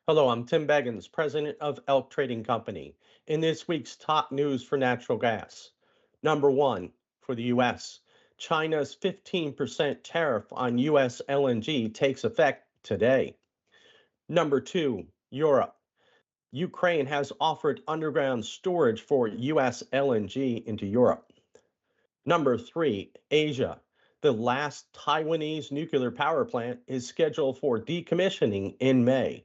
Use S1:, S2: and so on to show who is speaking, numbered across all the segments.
S1: Hello, I'm Tim Beggins, president of Elk Trading Company. In this week's top news for natural gas, number one for the U.S., China's 15% tariff on US LNG takes effect today. Number two, Europe. Ukraine has offered underground storage for US LNG into Europe. Number three, Asia. The last Taiwanese nuclear power plant is scheduled for decommissioning in May.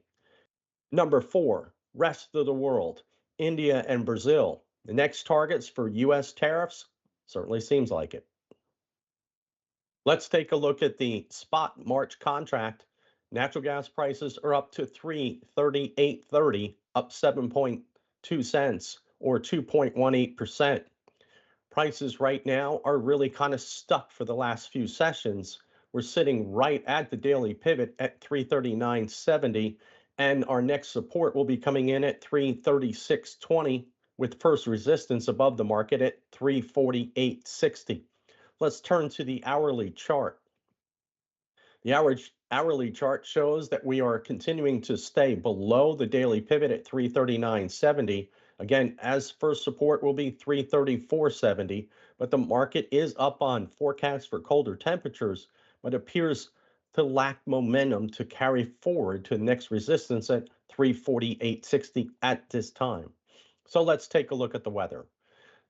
S1: Number four, rest of the world, India and Brazil. The next targets for US tariffs certainly seems like it. Let's take a look at the spot March contract. Natural gas prices are up to 338.30, up 7.2 cents or 2.18%. Prices right now are really kind of stuck for the last few sessions. We're sitting right at the daily pivot at 339.70, and our next support will be coming in at 336.20 with first resistance above the market at 348.60. Let's turn to the hourly chart. The average hourly chart shows that we are continuing to stay below the daily pivot at 339.70. Again, as first support will be 334.70, but the market is up on forecasts for colder temperatures, but appears to lack momentum to carry forward to the next resistance at 348.60 at this time. So let's take a look at the weather.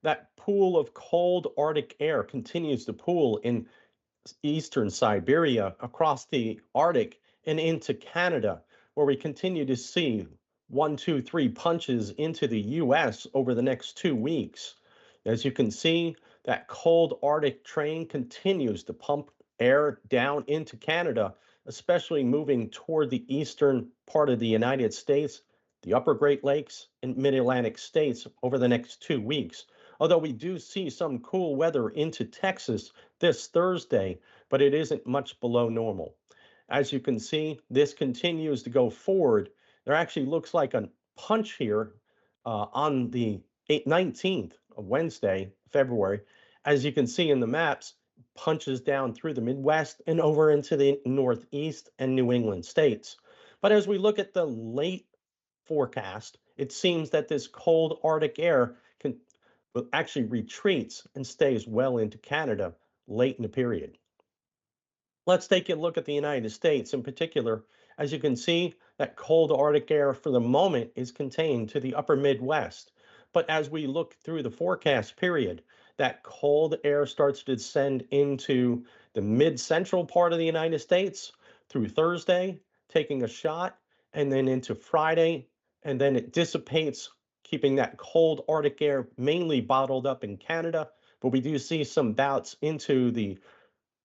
S1: That pool of cold Arctic air continues to pool in eastern Siberia, across the Arctic, and into Canada, where we continue to see one, two, three punches into the US over the next 2 weeks. As you can see, that cold Arctic train continues to pump air down into Canada, especially moving toward the eastern part of the United States, the upper Great Lakes, and mid Atlantic states over the next 2 weeks. Although we do see some cool weather into Texas this Thursday, but it isn't much below normal. As you can see, this continues to go forward. There actually looks like a punch here on the 19th of Wednesday, February. As you can see in the maps, punches down through the Midwest and over into the Northeast and New England states. But as we look at the late forecast, it seems that this cold Arctic air can actually retreats and stays well into Canada late in the period. Let's take a look at the United States in particular. As you can see, that cold Arctic air for the moment is contained to the upper Midwest. But as we look through the forecast period, that cold air starts to descend into the mid central part of the United States through Thursday, taking a shot, and then into Friday, and then it dissipates, keeping that cold Arctic air mainly bottled up in Canada. But we do see some bouts into the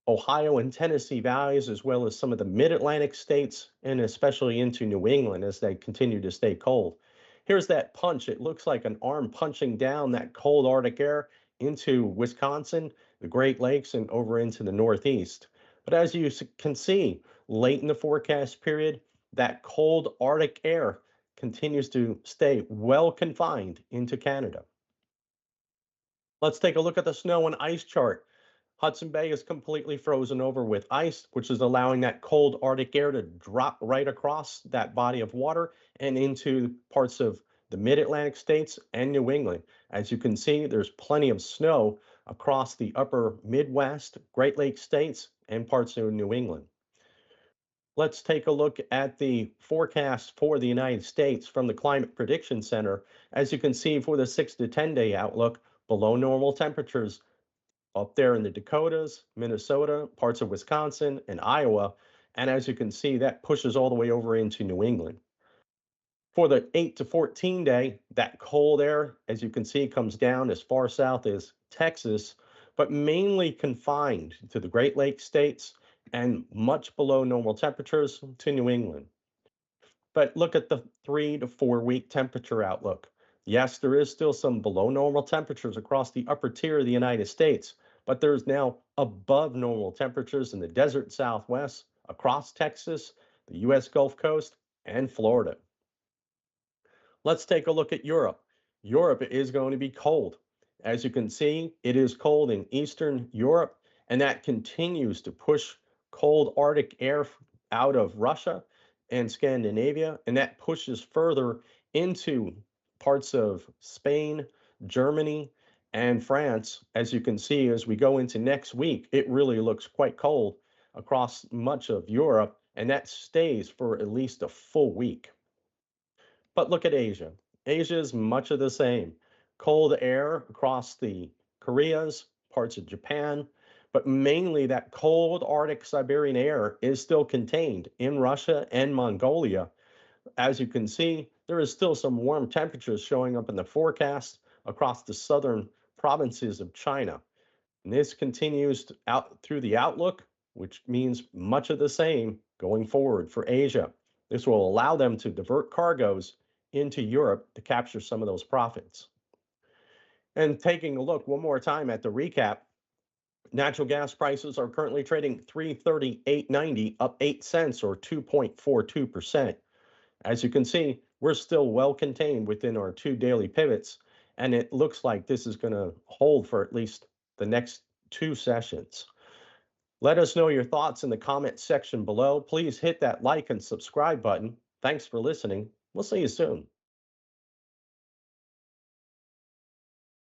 S1: Ohio and Tennessee valleys, as well as some of the mid Atlantic states, and especially into New England as they continue to stay cold. Here's that punch. It looks like an arm punching down that cold Arctic air into Wisconsin, the Great Lakes, and over into the Northeast. But as you can see, late in the forecast period, that cold Arctic air continues to stay well confined into Canada. Let's take a look at the snow and ice chart. Hudson Bay is completely frozen over with ice, which is allowing that cold Arctic air to drop right across that body of water and into parts of the mid Atlantic states and New England. As you can see, there's plenty of snow across the upper Midwest, Great Lakes states, and parts of New England. Let's take a look at the forecast for the United States from the Climate Prediction Center. As you can see, for the 6 to 10-day outlook, below normal temperatures up there in the Dakotas, Minnesota, parts of Wisconsin, and Iowa. And as you can see, that pushes all the way over into New England. For the 8 to 14 day, that cold air, as you can see, comes down as far south as Texas, but mainly confined to the Great Lakes states and much below normal temperatures to New England. But look at the 3 to 4 week temperature outlook. Yes, there is still some below normal temperatures across the upper tier of the United States, but there's now above normal temperatures in the desert Southwest, across Texas, the US Gulf Coast, and Florida. Let's take a look at Europe. Europe is going to be cold. As you can see, it is cold in Eastern Europe, and that continues to push cold Arctic air out of Russia and Scandinavia, and that pushes further into parts of Spain, Germany, and France. As you can see, as we go into next week, it really looks quite cold across much of Europe, and that stays for at least a full week. But look at Asia. Asia is much of the same. Cold air across the Koreas, parts of Japan, but mainly that cold Arctic Siberian air is still contained in Russia and Mongolia. As you can see, there is still some warm temperatures showing up in the forecast across the southern provinces of China. And this continues out through the outlook, which means much of the same going forward for Asia. This will allow them to divert cargoes into Europe to capture some of those profits. And taking a look one more time at the recap, natural gas prices are currently trading 338.90, up 8 cents or 2.42%. As you can see, we're still well contained within our two daily pivots, and it looks like this is going to hold for at least the next two sessions. Let us know your thoughts in the comment section below. Please hit that like and subscribe button. Thanks for listening. We'll see you soon.